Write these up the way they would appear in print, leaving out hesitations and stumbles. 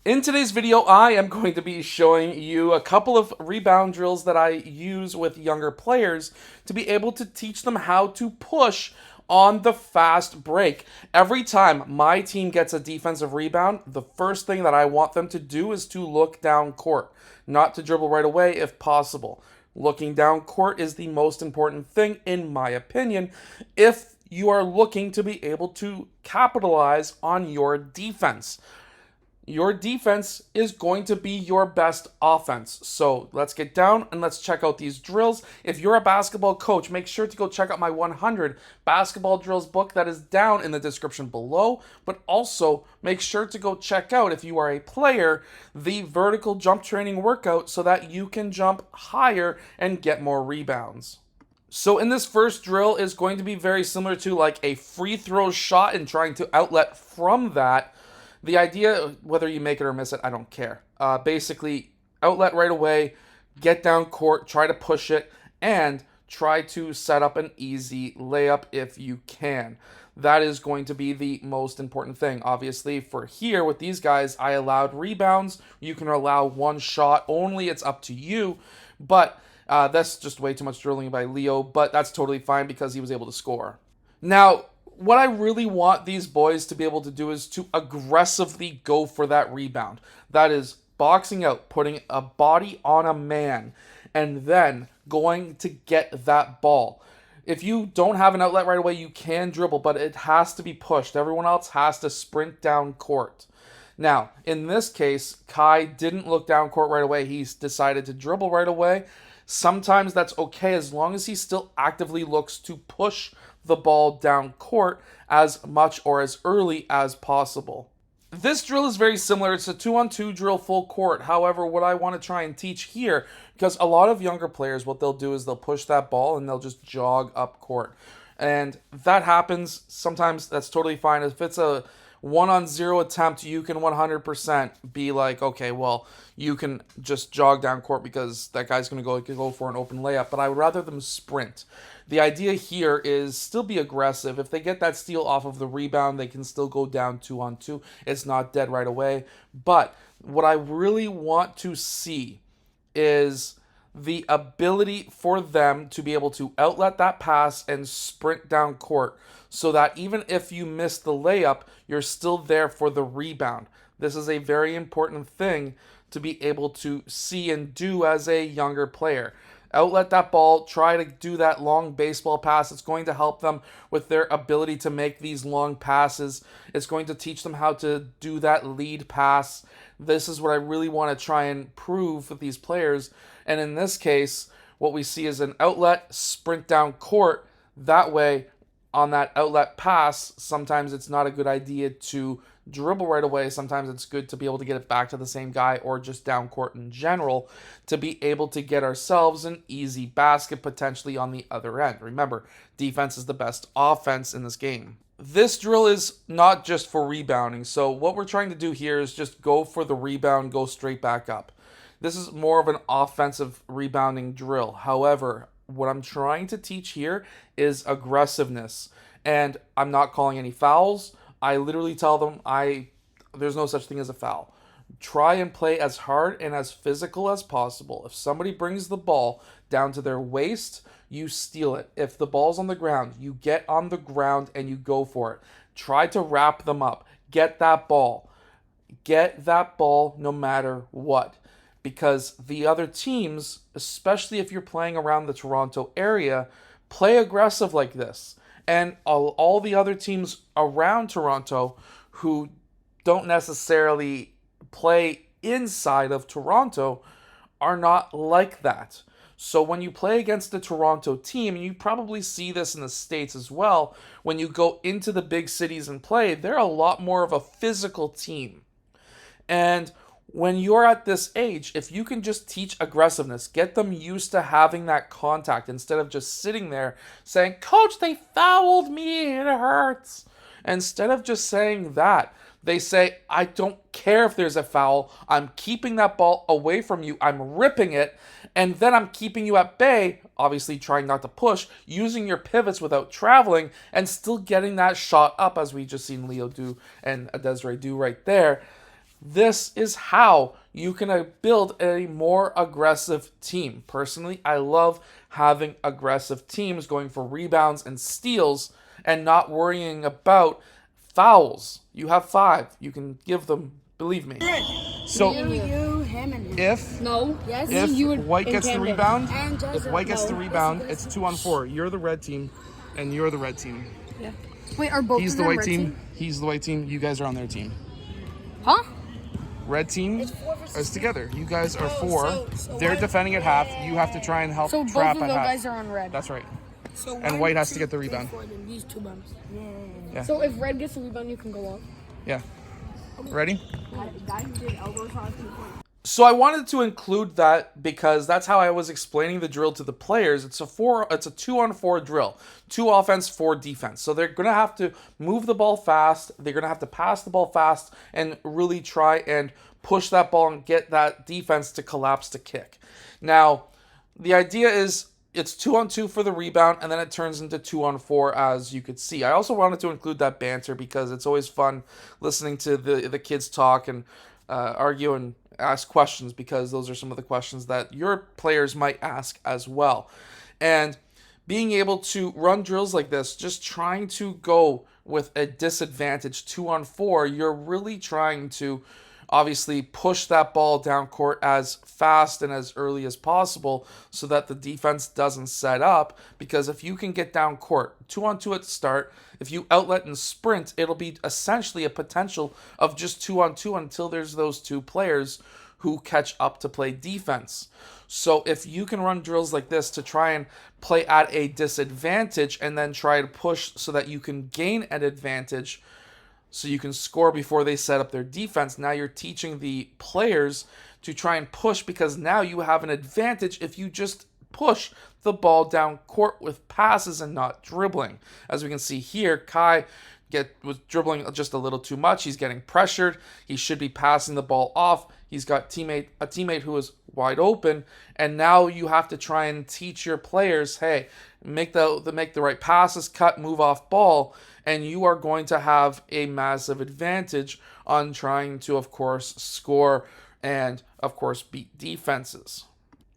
In today's video, I am going to be showing you a couple of rebound drills that I use with younger players to be able to teach them how to push on the fast break. Every time my team gets a defensive rebound, the first thing that I want them to do is to look down court, not to dribble right away if possible. Looking down court is the most important thing, in my opinion, if you are looking to be able to capitalize on your defense. Your defense is going to be your best offense. So let's get down and let's check out these drills. If you're a basketball coach, make sure to go check out my 100 basketball drills book that is down in the description below. But also make sure to go check out, if you are a player, the vertical jump training workout so that you can jump higher and get more rebounds. So in this first drill is going to be very similar to like a free throw shot and trying to outlet from that. The idea, whether you make it or miss it, I don't care. Basically, outlet right away, get down court, try to push it, and try to set up an easy layup if you can. That is going to be the most important thing. Obviously, for here, with these guys, I allowed rebounds. You can allow one shot only. It's up to you. But that's just way too much drilling by Leo, but that's totally fine because he was able to score. Now, what I really want these boys to be able to do is to aggressively go for that rebound. That is boxing out, putting a body on a man, and then going to get that ball. If you don't have an outlet right away, you can dribble, but it has to be pushed. Everyone else has to sprint down court. Now, in this case, Kai didn't look down court right away. He decided to dribble right away. Sometimes that's okay as long as he still actively looks to push the ball down court as much or as early as possible. This drill is very similar. It's a 2-on-2 drill full court. However, what I want to try and teach here, because a lot of younger players, what they'll do is they'll push that ball and they'll just jog up court. And that happens. Sometimes that's totally fine. If it's a 1-on-0 attempt, you can 100% be like, okay, well, you can just jog down court because that guy's going to go for an open layup. But I would rather them sprint. The idea here is still be aggressive. If they get that steal off of the rebound, they can still go down 2-on-2. It's not dead right away. But what I really want to see is the ability for them to be able to outlet that pass and sprint down court so that even if you miss the layup, you're still there for the rebound. This is a very important thing to be able to see and do as a younger player. Outlet that ball, try to do that long baseball pass. It's going to help them with their ability to make these long passes. It's going to teach them how to do that lead pass. This is what I really want to try and prove with these players. And in this case, what we see is an outlet, sprint down court. That way, on that outlet pass, sometimes it's not a good idea to dribble right away. Sometimes it's good to be able to get it back to the same guy or just down court in general to be able to get ourselves an easy basket potentially on the other end. Remember, defense is the best offense in this game. This drill is not just for rebounding. So what we're trying to do here is just go for the rebound, go straight back up. This is more of an offensive rebounding drill. However, what I'm trying to teach here is aggressiveness. And I'm not calling any fouls. I literally tell them there's no such thing as a foul. Try and play as hard and as physical as possible. If somebody brings the ball down to their waist, you steal it. If the ball's on the ground, you get on the ground and you go for it. Try to wrap them up. Get that ball. Get that ball no matter what. Because the other teams, especially if you're playing around the Toronto area, play aggressive like this. And all the other teams around Toronto who don't necessarily play inside of Toronto are not like that. So when you play against the Toronto team, and you probably see this in the States as well, when you go into the big cities and play, they're a lot more of a physical team. And when you're at this age, if you can just teach aggressiveness, get them used to having that contact instead of just sitting there saying, "Coach, they fouled me, it hurts." Instead of just saying that, they say, "I don't care if there's a foul. I'm keeping that ball away from you. I'm ripping it, and then I'm keeping you at bay," obviously trying not to push, using your pivots without traveling, and still getting that shot up as we just seen Leo do and Desiree do right there. This is how you can build a more aggressive team. Personally, I love having aggressive teams going for rebounds and steals and not worrying about fouls. You have 5. You can give them, believe me. So him, and him. if No. Yes. if You would White gets the rebound, And if Joseph. White gets the No. rebound, it's 2-on-4. You're the red team, and you're the red team. Yeah. Wait, are both He's of the them white red team. He's the white team. You guys are on their team. Huh? Red team It's 4 versus is together. You guys are Oh, 4. so They're one- defending at half. You have to try and help So both trap of at those half. guys are on red. That's right. So And 1, White has to 2, get the 3, rebound. 4, then these 2 bums. Yeah. So if red gets the rebound, you can go up. Yeah. Ready? Guy who did elbow shots 2 points. So I wanted to include that because that's how I was explaining the drill to the players. It's a 2-on-4 drill. 2 offense, 4 defense. So they're going to have to move the ball fast. They're going to have to pass the ball fast and really try and push that ball and get that defense to collapse to kick. Now, the idea is it's 2-on-2 for the rebound, and then it turns into 2-on-4, as you could see. I also wanted to include that banter because it's always fun listening to the kids talk and argue and ask questions, because those are some of the questions that your players might ask as well. And being able to run drills like this, just trying to go with a disadvantage 2-on-4, you're really trying to obviously push that ball down court as fast and as early as possible so that the defense doesn't set up. Because if you can get down court 2-on-2 at the start, if you outlet and sprint, it'll be essentially a potential of just 2-on-2 until there's those 2 players who catch up to play defense. So if you can run drills like this to try and play at a disadvantage and then try to push so that you can gain an advantage, so you can score before they set up their defense. Now you're teaching the players to try and push, because now you have an advantage if you just push the ball down court with passes and not dribbling. As we can see here, Kai was dribbling just a little too much. He's getting pressured. He should be passing the ball off. He's got a teammate who is wide open, and now you have to try and teach your players, hey, make the right passes, cut, move off ball, and you are going to have a massive advantage on trying to, of course, score and, of course, beat defenses.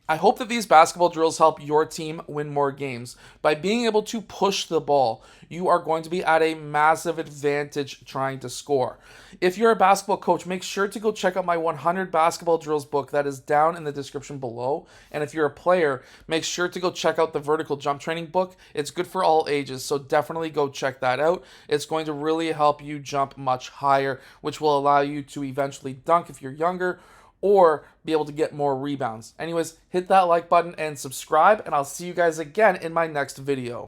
I hope that these basketball drills help your team win more games. By being able to push the ball, you are going to be at a massive advantage trying to score. If you're a basketball coach, make sure to go check out my 100 basketball drills book that is down in the description below. And if you're a player, make sure to go check out the vertical jump training book. It's good for all ages, so definitely go check that out. It's going to really help you jump much higher, which will allow you to eventually dunk if you're younger, or be able to get more rebounds. Anyways, hit that like button and subscribe, and I'll see you guys again in my next video.